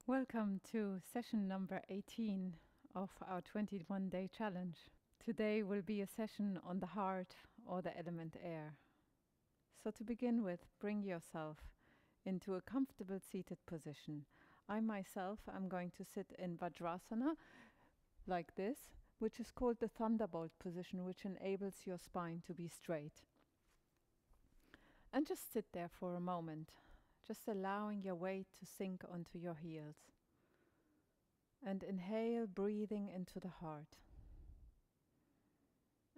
Welcome to session number 18 of our 21-day challenge. Today will be a session on the heart or the element air. So to begin with, bring yourself into a comfortable seated position. I myself am going to sit in Vajrasana like this, which is called the thunderbolt position, which enables your spine to be straight. And just sit there for a moment, just allowing your weight to sink onto your heels. And inhale, breathing into the heart.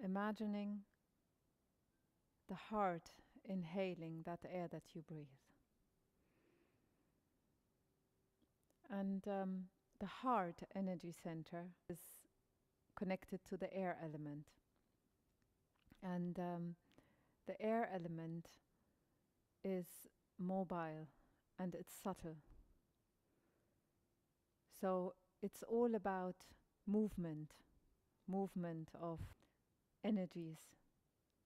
Imagining the heart inhaling that air that you breathe. And the heart energy center is connected to the air element. And the air element is mobile and it's subtle. So it's all about movement of energies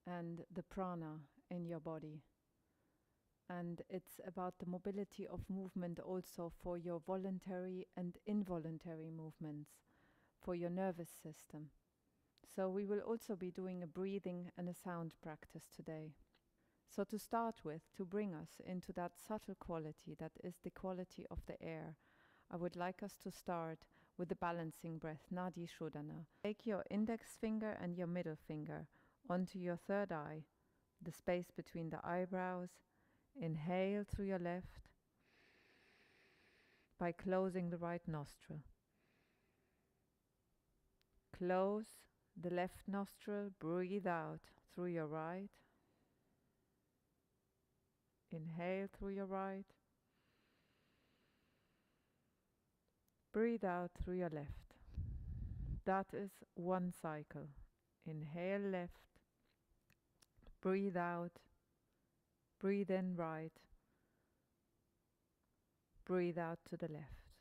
and the prana in your body. And it's about the mobility of movement also for your voluntary and involuntary movements, for your nervous system. So we will also be doing a breathing and a sound practice today. So to start with, to bring us into that subtle quality that is the quality of the air, I would like us to start with the balancing breath, Nadi Shodhana. Take your index finger and your middle finger onto your third eye, the space between the eyebrows. Inhale through your left by closing the right nostril. Close the left nostril, breathe out through your right. Inhale through your right. Breathe out through your left. That is one cycle. Inhale left. Breathe out. Breathe in right. Breathe out to the left.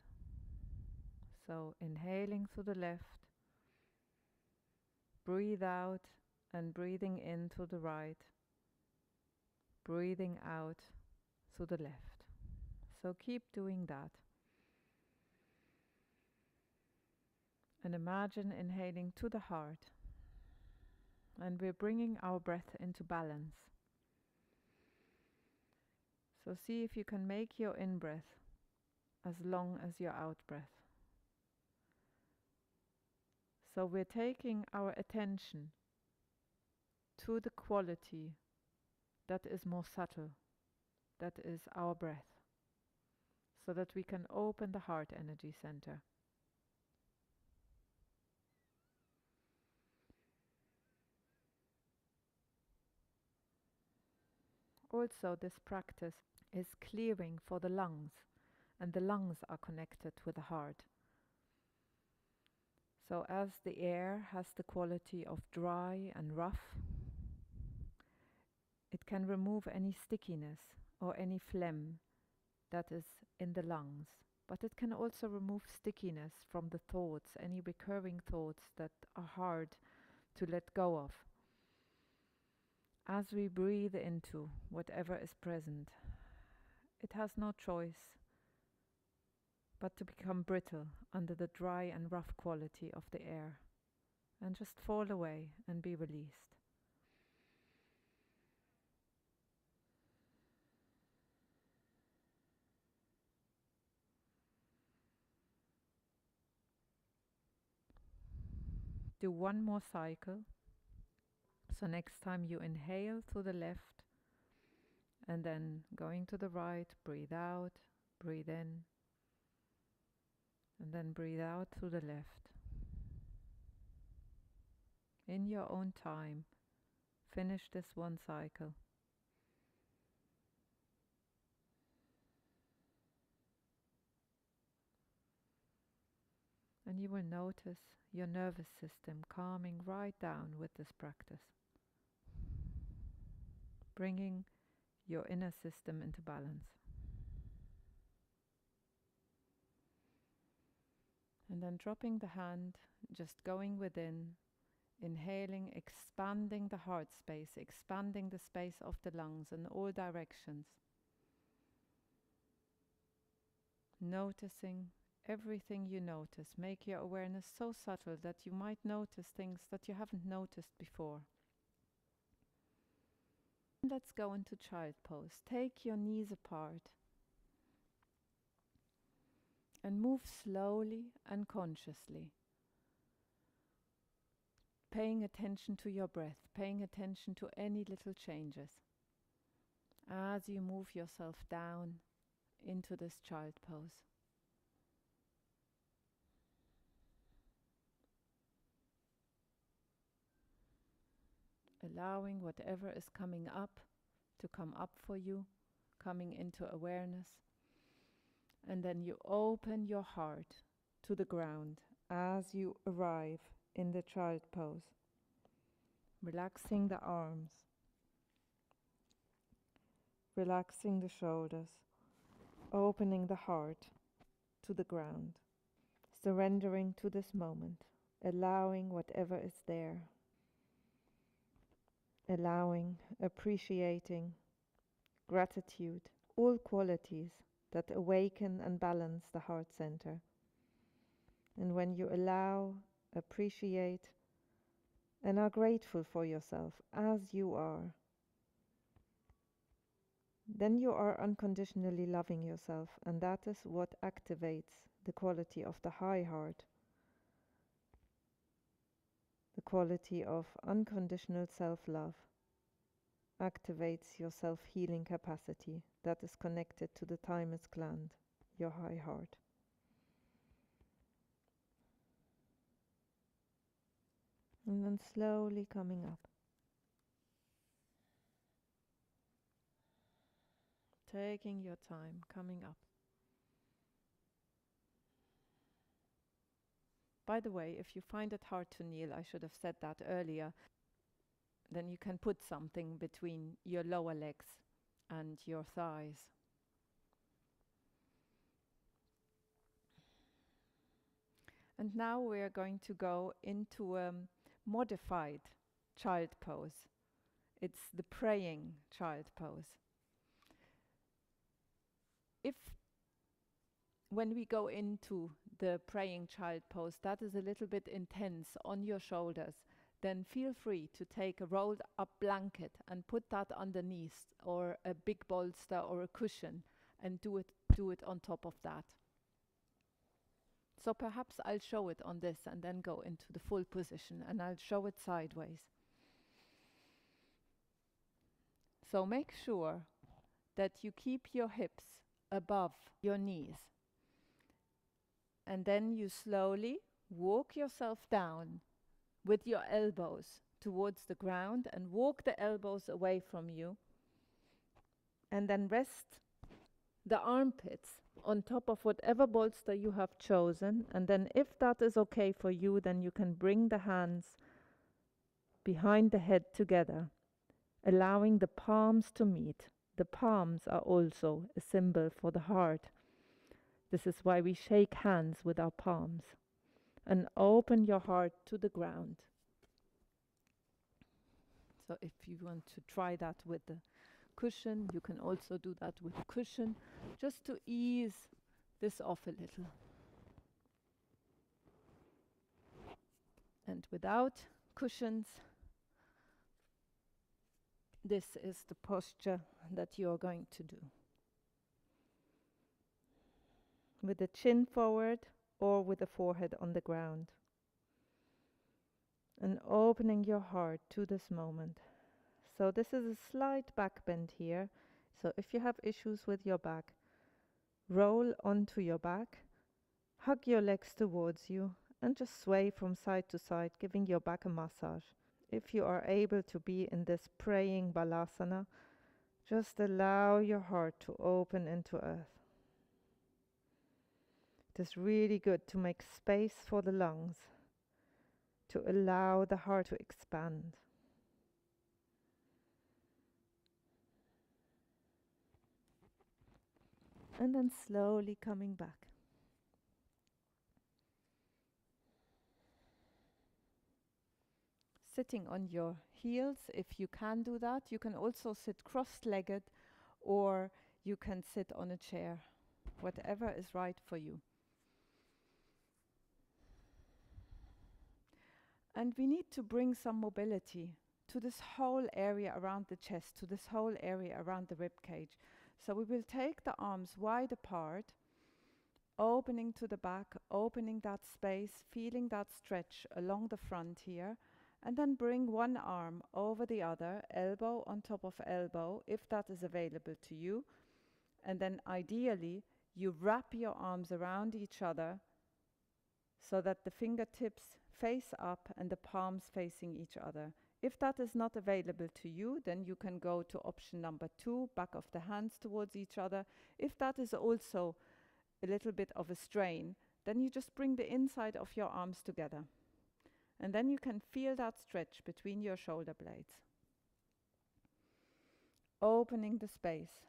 So inhaling through the left. Breathe out and breathing in to the right. Breathing out to the left. So keep doing that. And imagine inhaling to the heart. And we're bringing our breath into balance. So see if you can make your in-breath as long as your out-breath. So we're taking our attention to the quality that is more subtle, that is our breath, so that we can open the heart energy center. Also, this practice is clearing for the lungs, and the lungs are connected with the heart. So as the air has the quality of dry and rough, it can remove any stickiness or any phlegm that is in the lungs. But it can also remove stickiness from the thoughts, any recurring thoughts that are hard to let go of. As we breathe into whatever is present, it has no choice but to become brittle under the dry and rough quality of the air, and just fall away and be released. Do one more cycle. So next time you inhale through the left, and then going to the right, breathe out, breathe in, and then breathe out through the left. In your own time, finish this one cycle. And you will notice your nervous system calming right down with this practice, bringing your inner system into balance. And then dropping the hand, just going within, inhaling, expanding the heart space, expanding the space of the lungs in all directions. noticing everything you notice. Make your awareness so subtle that you might notice things that you haven't noticed before. Let's go into child pose. Take your knees apart and move slowly and consciously, paying attention to your breath, paying attention to any little changes as you move yourself down into this child pose. Allowing whatever is coming up to come up for you, coming into awareness. And then you open your heart to the ground as you arrive in the child pose. Relaxing the arms, relaxing the shoulders, opening the heart to the ground, surrendering to this moment, allowing whatever is there, allowing, appreciating, gratitude, all qualities that awaken and balance the heart center. And when you allow, appreciate, and are grateful for yourself as you are, then you are unconditionally loving yourself, and that is what activates the quality of the high heart, the quality of unconditional self-love, activates your self-healing capacity that is connected to the thymus gland, your high heart. And then slowly coming up. Taking your time, coming up. By the way, if you find it hard to kneel, I should have said that earlier, then you can put something between your lower legs and your thighs. And now we are going to go into a modified child pose. It's the praying child pose. When we go into the praying child pose, that is a little bit intense on your shoulders, then feel free to take a rolled up blanket and put that underneath, or a big bolster or a cushion, and do it on top of that. So perhaps I'll show it on this and then go into the full position, and I'll show it sideways. So make sure that you keep your hips above your knees. And then you slowly walk yourself down with your elbows towards the ground and walk the elbows away from you. And then rest the armpits on top of whatever bolster you have chosen. And then if that is okay for you, then you can bring the hands behind the head together, allowing the palms to meet. The palms are also a symbol for the heart. This is why we shake hands with our palms. And open your heart to the ground. So if you want to try that with the cushion, you can also do that with the cushion, just to ease this off a little. And without cushions, this is the posture that you are going to do. With the chin forward or with the forehead on the ground. And opening your heart to this moment. So this is a slight back bend here. So if you have issues with your back, roll onto your back, hug your legs towards you, and just sway from side to side, giving your back a massage. If you are able to be in this praying balasana, just allow your heart to open into earth. It is really good to make space for the lungs, to allow the heart to expand. And then slowly coming back. Sitting on your heels, if you can do that. You can also sit cross-legged, or you can sit on a chair. whatever is right for you. And we need to bring some mobility to this whole area around the chest, to this whole area around the rib cage. So we will take the arms wide apart, opening to the back, opening that space, feeling that stretch along the front here, and then bring one arm over the other, elbow on top of elbow, if that is available to you. And then ideally, you wrap your arms around each other so that the fingertips face up and the palms facing each other. If that is not available to you, then you can go to option number 2, back of the hands towards each other. If that is also a little bit of a strain, then you just bring the inside of your arms together. And then you can feel that stretch between your shoulder blades. Opening the space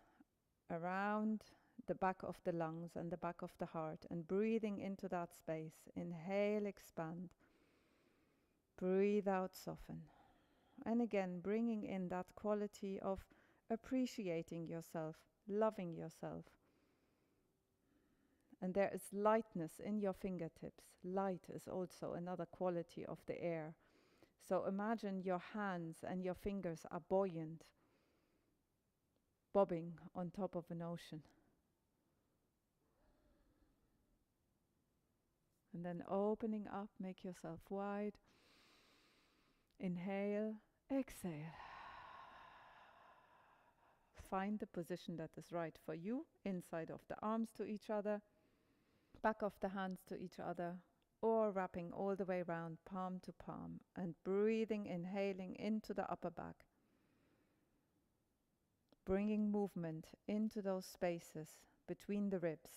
around the back of the lungs and the back of the heart, and breathing into that space. Inhale, expand. Breathe out, soften. And again, bringing in that quality of appreciating yourself, loving yourself. And there is lightness in your fingertips. Light is also another quality of the air. So imagine your hands and your fingers are buoyant, bobbing on top of an ocean. And then opening up, make yourself wide. Inhale, exhale. Find the position that is right for you, inside of the arms to each other, back of the hands to each other, or wrapping all the way around, palm to palm, and breathing, inhaling into the upper back. Bringing movement into those spaces between the ribs.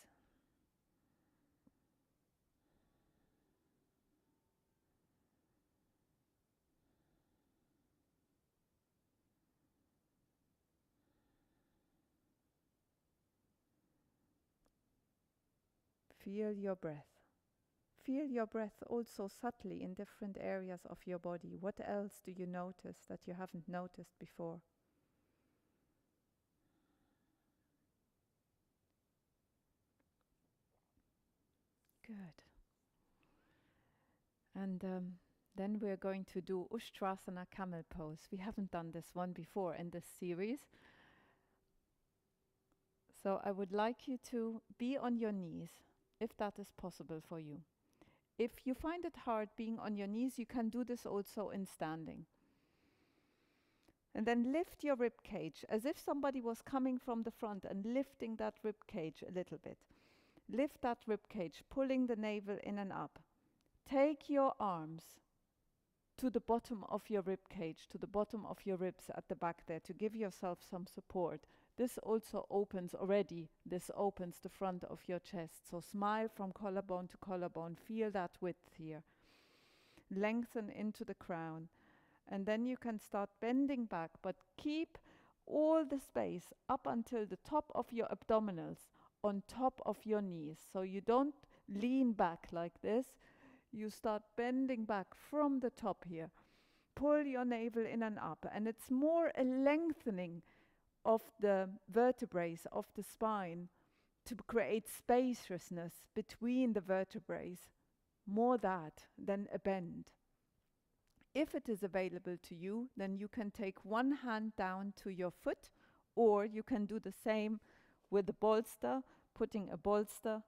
Feel your breath. Feel your breath also subtly in different areas of your body. What else do you notice that you haven't noticed before? Good. And then we're going to do Ustrasana camel pose. We haven't done this one before in this series. So I would like you to be on your knees, if that is possible for you. If you find it hard being on your knees, you can do this also in standing. And then lift your rib cage as if somebody was coming from the front and lifting that rib cage a little bit. Lift that rib cage, pulling the navel in and up. Take your arms to the bottom of your rib cage, to the bottom of your ribs at the back there, to give yourself some support. This also opens already, this opens the front of your chest. So smile from collarbone to collarbone, feel that width here. Lengthen into the crown. And then you can start bending back, but keep all the space up until the top of your abdominals on top of your knees. So you don't lean back like this. You start bending back from the top here. Pull your navel in and up. And it's more a lengthening of the vertebrae of the spine to create spaciousness between the vertebrae. More that than a bend. If it is available to you, then you can take one hand down to your foot, or you can do the same with the bolster, putting a bolster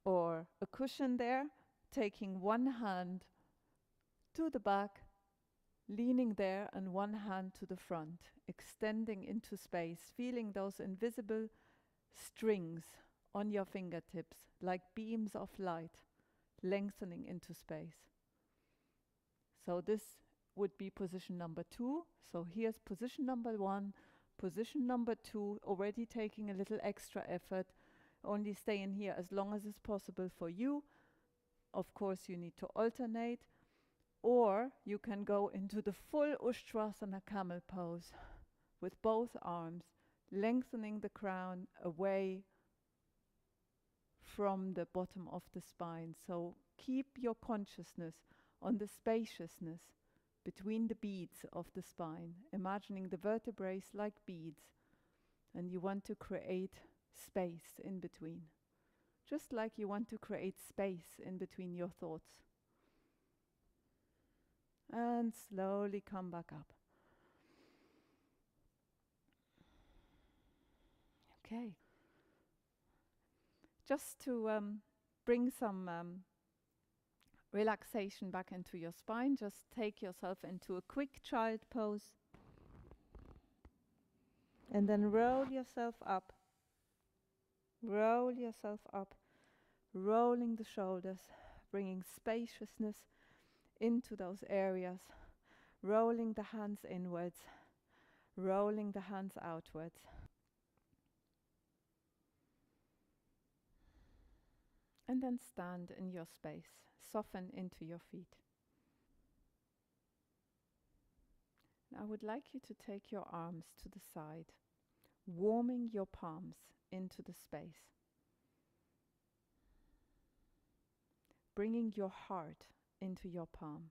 or a cushion there, taking one hand to the back, leaning there, and one hand to the front, extending into space, feeling those invisible strings on your fingertips, like beams of light, lengthening into space. So this would be position number 2. So here's position number 1, position number 2, already taking a little extra effort, only stay in here as long as is possible for you. Of course, you need to alternate, or you can go into the full Ustrasana camel pose with both arms, lengthening the crown away from the bottom of the spine. So keep your consciousness on the spaciousness between the beads of the spine, imagining the vertebrae like beads, and you want to create space in between. just like you want to create space in between your thoughts. And slowly come back up. Okay. Just to bring some relaxation back into your spine, just take yourself into a quick child pose. And then roll yourself up. Roll yourself up. Rolling the shoulders, bringing spaciousness into those areas. Rolling the hands inwards. Rolling the hands outwards. And then stand in your space. Soften into your feet. I would like you to take your arms to the side, warming your palms into the space. Bringing your heart into your palm.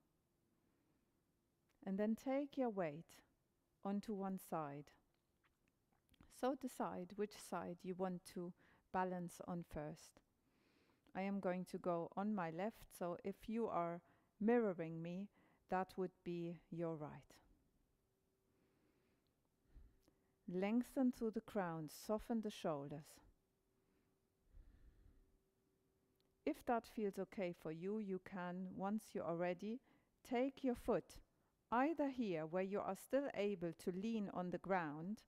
And then take your weight onto one side. So decide which side you want to balance on first. I am going to go on my left, so if you are mirroring me, that would be your right. Lengthen through the crown, soften the shoulders. If that feels okay for you, you can, once you are ready, take your foot either here where you are still able to lean on the ground,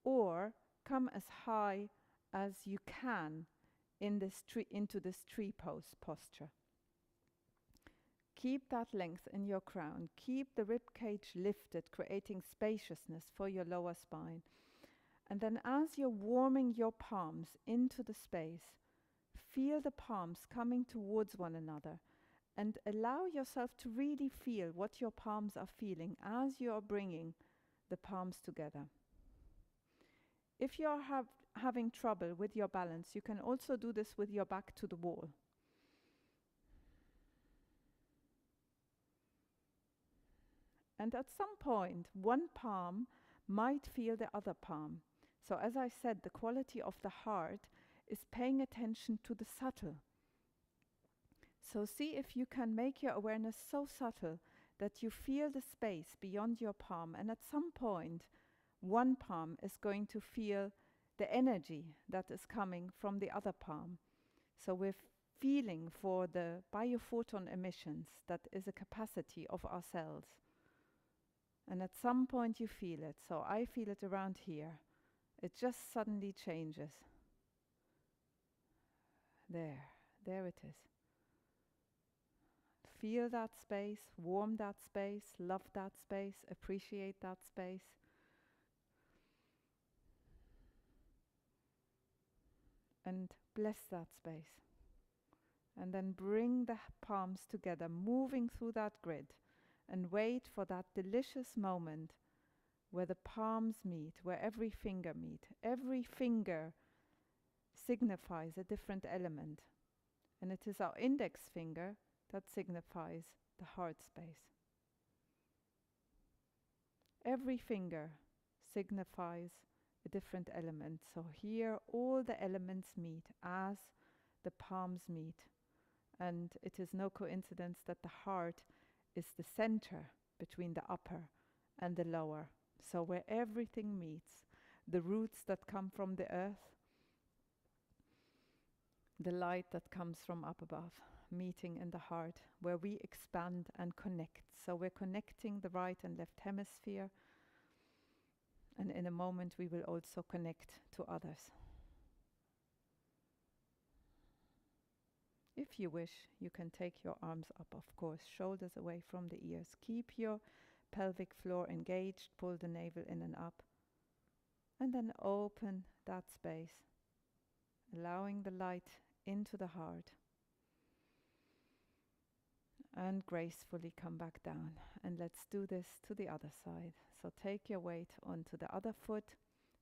or come as high as you can in this into this tree pose posture. Keep that length in your crown. Keep the rib cage lifted, creating spaciousness for your lower spine. And then as you're warming your palms into the space, feel the palms coming towards one another and allow yourself to really feel what your palms are feeling as you are bringing the palms together. If you are having trouble with your balance, you can also do this with your back to the wall. And at some point, one palm might feel the other palm. So as I said, the quality of the heart is paying attention to the subtle. So see if you can make your awareness so subtle that you feel the space beyond your palm, and at some point, one palm is going to feel the energy that is coming from the other palm. So we're feeling for the biophoton emissions that is a capacity of our cells. And at some point you feel it. So I feel it around here. It just suddenly changes. There it is. Feel that space, warm that space, love that space, appreciate that space. And bless that space. And then bring the palms together, moving through that grid, and wait for that delicious moment where the palms meet, where every finger meets. Every finger signifies a different element. And it is our index finger that signifies the heart space. Every finger signifies a different element. So here all the elements meet as the palms meet. And it is no coincidence that the heart is the center between the upper and the lower. So where everything meets, the roots that come from the earth, the light that comes from up above, meeting in the heart, where we expand and connect. So we're connecting the right and left hemisphere, and in a moment we will also connect to others. If you wish, you can take your arms up, of course, shoulders away from the ears. Keep your pelvic floor engaged, pull the navel in and up, and then open that space, allowing the light into the heart, and gracefully come back down. And let's do this to the other side. So take your weight onto the other foot,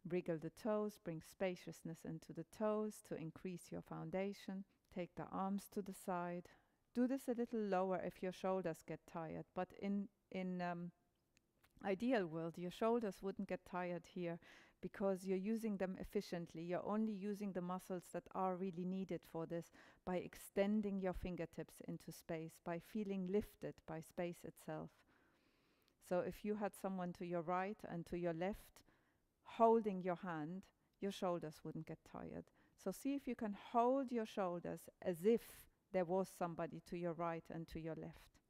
wriggle the toes, bring spaciousness into the toes to increase your foundation. Take the arms to the side. Do this a little lower if your shoulders get tired, but in ideal world, your shoulders wouldn't get tired here because you're using them efficiently. You're only using the muscles that are really needed for this by extending your fingertips into space, by feeling lifted by space itself. So if you had someone to your right and to your left holding your hand, your shoulders wouldn't get tired. So see if you can hold your shoulders as if there was somebody to your right and to your left.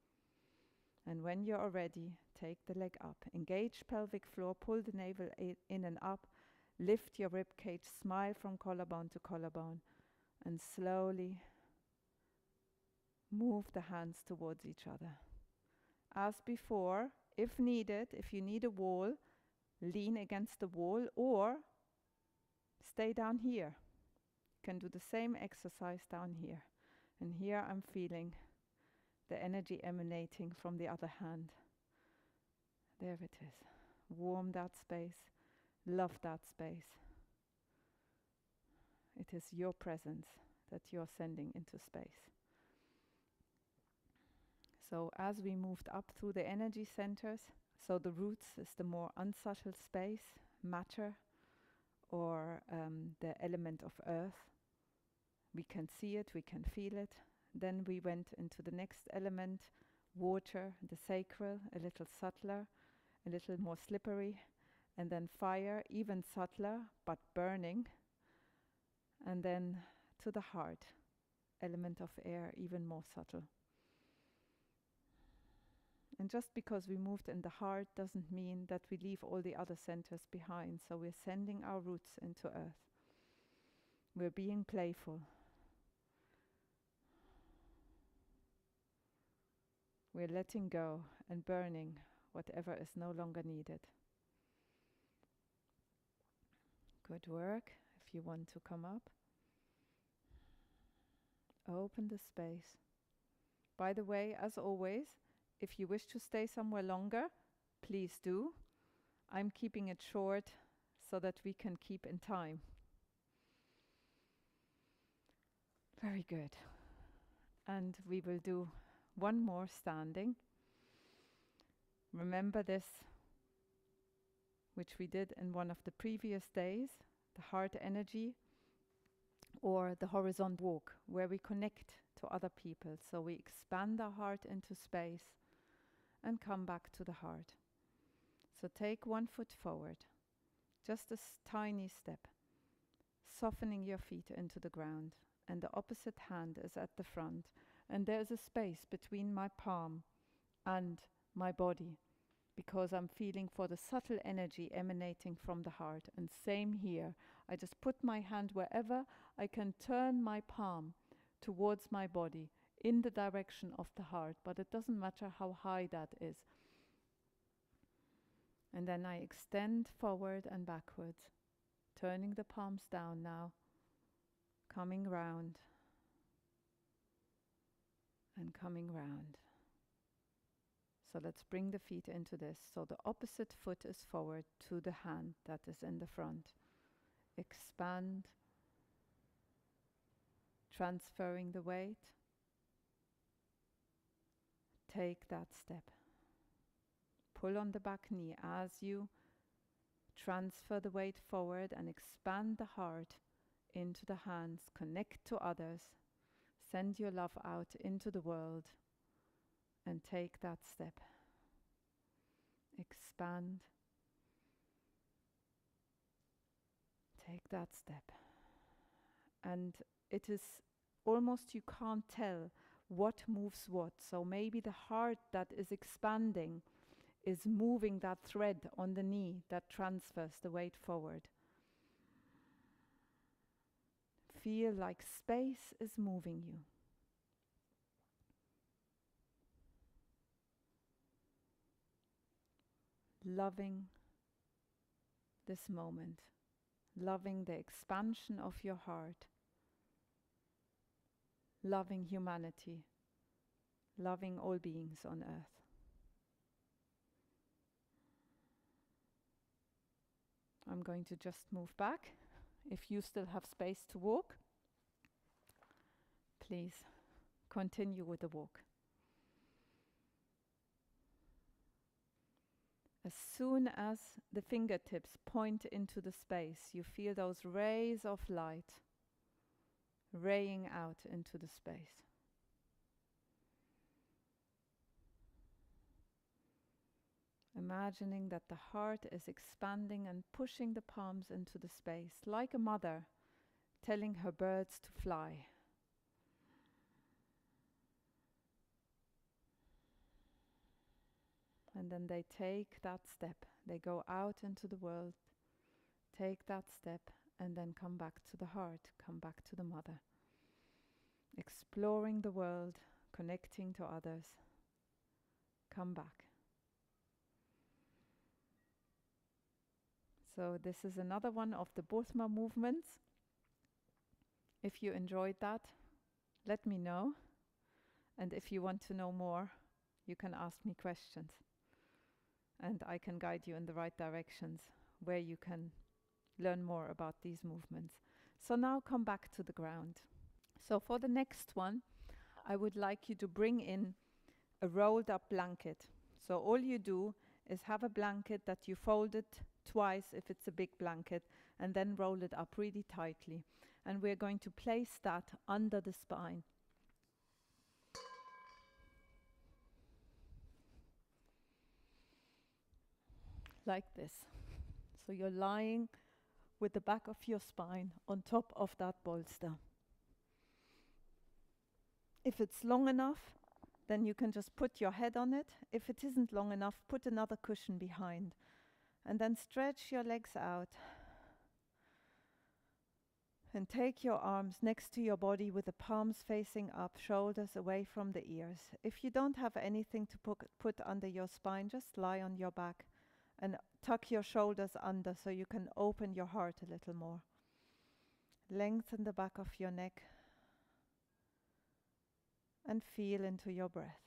And when you're ready, take the leg up. Engage pelvic floor, pull the navel in and up, lift your rib cage, smile from collarbone to collarbone, and slowly move the hands towards each other. As before, if needed, if you need a wall, lean against the wall or stay down here. You can do the same exercise down here. And here I'm feeling the energy emanating from the other hand. There it is. Warm that space. Love that space. It is your presence that you're sending into space. So as we moved up through the energy centers, so the roots is the more unsubtle space, matter, or the element of earth. We can see it, we can feel it. Then we went into the next element, water, the sacral, a little subtler, a little more slippery. And then fire, even subtler, but burning. And then to the heart, element of air, even more subtle. And just because we moved in the heart doesn't mean that we leave all the other centers behind. So we're sending our roots into earth. We're being playful. We're letting go and burning whatever is no longer needed. Good work. If you want to come up, open the space. By the way, as always, if you wish to stay somewhere longer, please do. I'm keeping it short so that we can keep in time. Very good. And we will do one more standing. Remember this, which we did in one of the previous days, the heart energy, or the horizontal walk, where we connect to other people. So we expand our heart into space and come back to the heart. So take one foot forward, just a tiny step, softening your feet into the ground, and the opposite hand is at the front, and there's a space between my palm and my body, because I'm feeling for the subtle energy emanating from the heart. And same here, I just put my hand wherever I can turn my palm towards my body in the direction of the heart, but it doesn't matter how high that is. And then I extend forward and backwards, turning the palms down now, coming round and coming round. So let's bring the feet into this. So the opposite foot is forward to the hand that is in the front. Expand, transferring the weight. Take that step. Pull on the back knee as you transfer the weight forward and expand the heart into the hands. Connect to others. Send your love out into the world and take that step. Expand. Take that step. And it is almost, you can't tell what moves what. So maybe the heart that is expanding is moving that thread on the knee that transfers the weight forward. Feel like space is moving you. Loving this moment, loving the expansion of your heart, loving humanity, loving all beings on earth. I'm going to just move back. If you still have space to walk, please continue with the walk. As soon as the fingertips point into the space, you feel those rays of light raying out into the space. Imagining that the heart is expanding and pushing the palms into the space, like a mother telling her birds to fly. And then they take that step. They go out into the world, take that step, and then come back to the heart, come back to the mother. Exploring the world, connecting to others, come back. So this is another one of the Bosma movements. If you enjoyed that, let me know. And if you want to know more, you can ask me questions. And I can guide you in the right directions where you can learn more about these movements. So now come back to the ground. So for the next one, I would like you to bring in a rolled up blanket. So all you do is have a blanket that you fold it twice if it's a big blanket, and then roll it up really tightly. And we're going to place that under the spine. Like this. So you're lying with the back of your spine on top of that bolster. If it's long enough, then you can just put your head on it. If it isn't long enough, put another cushion behind. And then stretch your legs out. And take your arms next to your body with the palms facing up, shoulders away from the ears. If you don't have anything to put under your spine, just lie on your back and tuck your shoulders under so you can open your heart a little more. Lengthen the back of your neck and feel into your breath.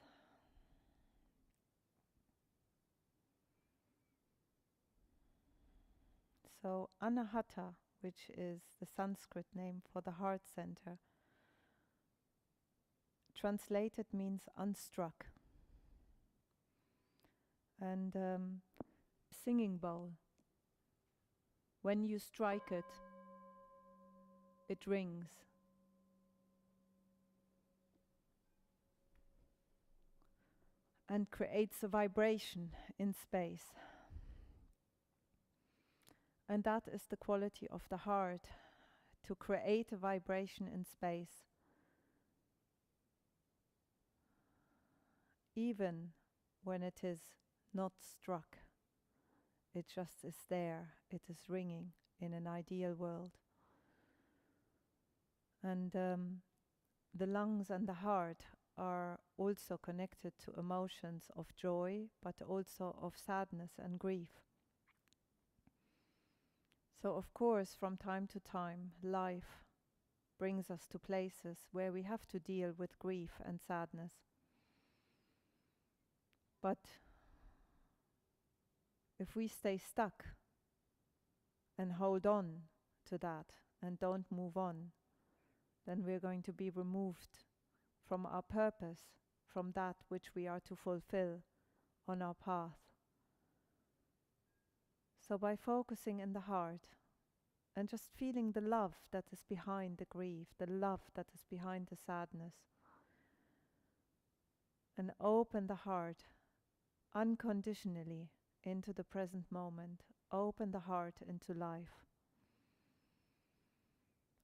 So Anahata, which is the Sanskrit name for the heart center, translated means unstruck. And singing bowl, when you strike it, it rings. And creates a vibration in space. And that is the quality of the heart, to create a vibration in space. Even when it is not struck, it just is there, it is ringing in an ideal world. And the lungs and the heart are also connected to emotions of joy, but also of sadness and grief. So of course, from time to time, life brings us to places where we have to deal with grief and sadness. But if we stay stuck and hold on to that and don't move on, then we're going to be removed from our purpose, from that which we are to fulfill on our path. So by focusing in the heart and just feeling the love that is behind the grief, the love that is behind the sadness, and open the heart unconditionally into the present moment, open the heart into life.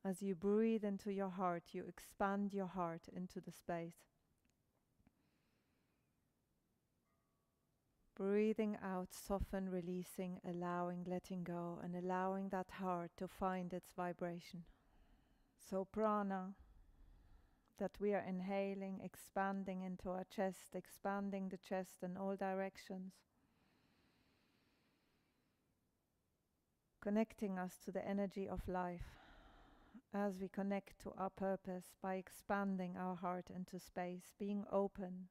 As you breathe into your heart, you expand your heart into the space. Breathing out, soften, releasing, allowing, letting go, and allowing that heart to find its vibration. So prana, that we are inhaling, expanding into our chest, expanding the chest in all directions. Connecting us to the energy of life as we connect to our purpose by expanding our heart into space, being open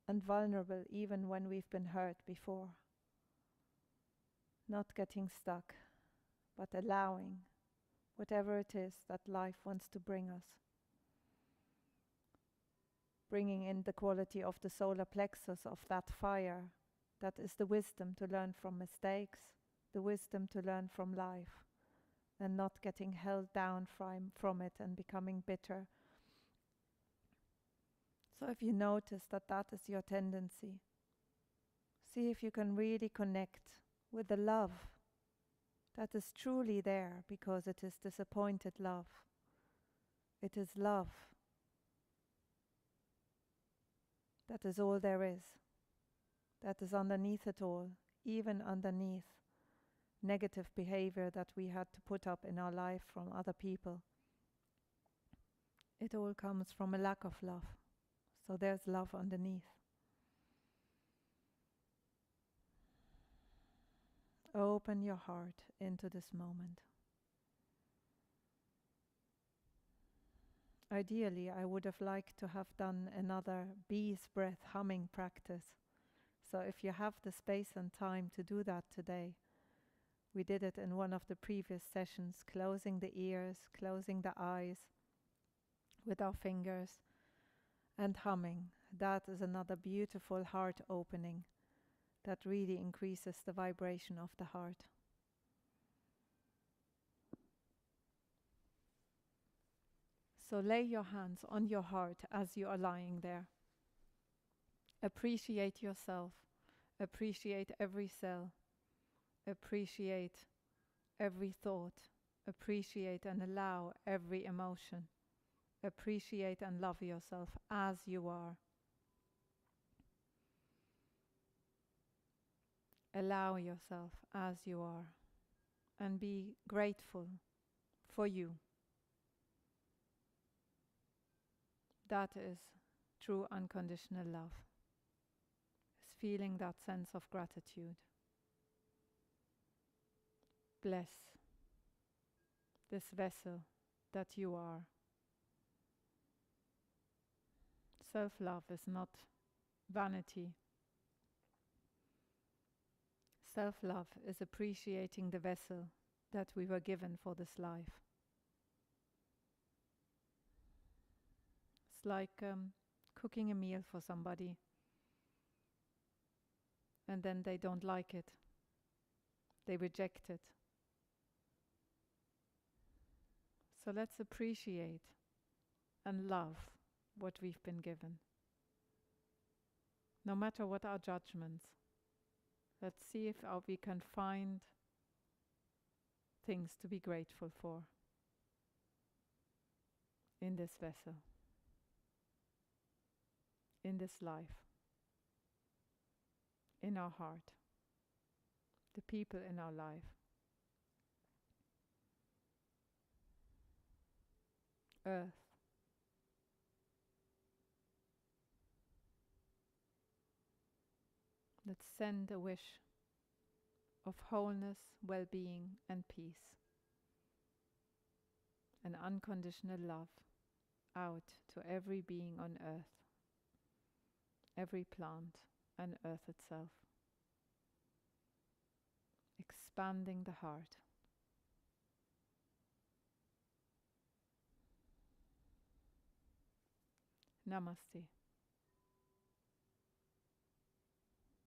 and vulnerable even when we've been hurt before. Not getting stuck, but allowing whatever it is that life wants to bring us. Bringing in the quality of the solar plexus, of that fire That is the wisdom to learn from mistakes, the wisdom to learn from life, and not getting held down from it and becoming bitter. So if you notice that that is your tendency, see if you can really connect with the love that is truly there, because it is disappointed love. It is love. That is all there is. That is underneath it all, even underneath negative behavior that we had to put up in our life from other people. It all comes from a lack of love. So there's love underneath. Open your heart into this moment. Ideally, I would have liked to have done another bee's breath humming practice. So if you have the space and time to do that today, we did it in one of the previous sessions, closing the ears, closing the eyes with our fingers and humming. That is another beautiful heart opening that really increases the vibration of the heart. So lay your hands on your heart as you are lying there. Appreciate yourself. Appreciate every cell. Appreciate every thought. Appreciate and allow every emotion. Appreciate and love yourself as you are. Allow yourself as you are. And be grateful for you. That is true unconditional love. Is feeling that sense of gratitude. Bless this vessel that you are. Self-love is not vanity. Self-love is appreciating the vessel that we were given for this life. It's like cooking a meal for somebody and then they don't like it. They reject it. So let's appreciate and love what we've been given. No matter what our judgments, let's see if we can find things to be grateful for in this vessel, in this life, in our heart, the people in our life. Earth. Let's send a wish of wholeness, well-being and peace. And unconditional love out to every being on earth, every plant and earth itself. Expanding the heart. Namaste.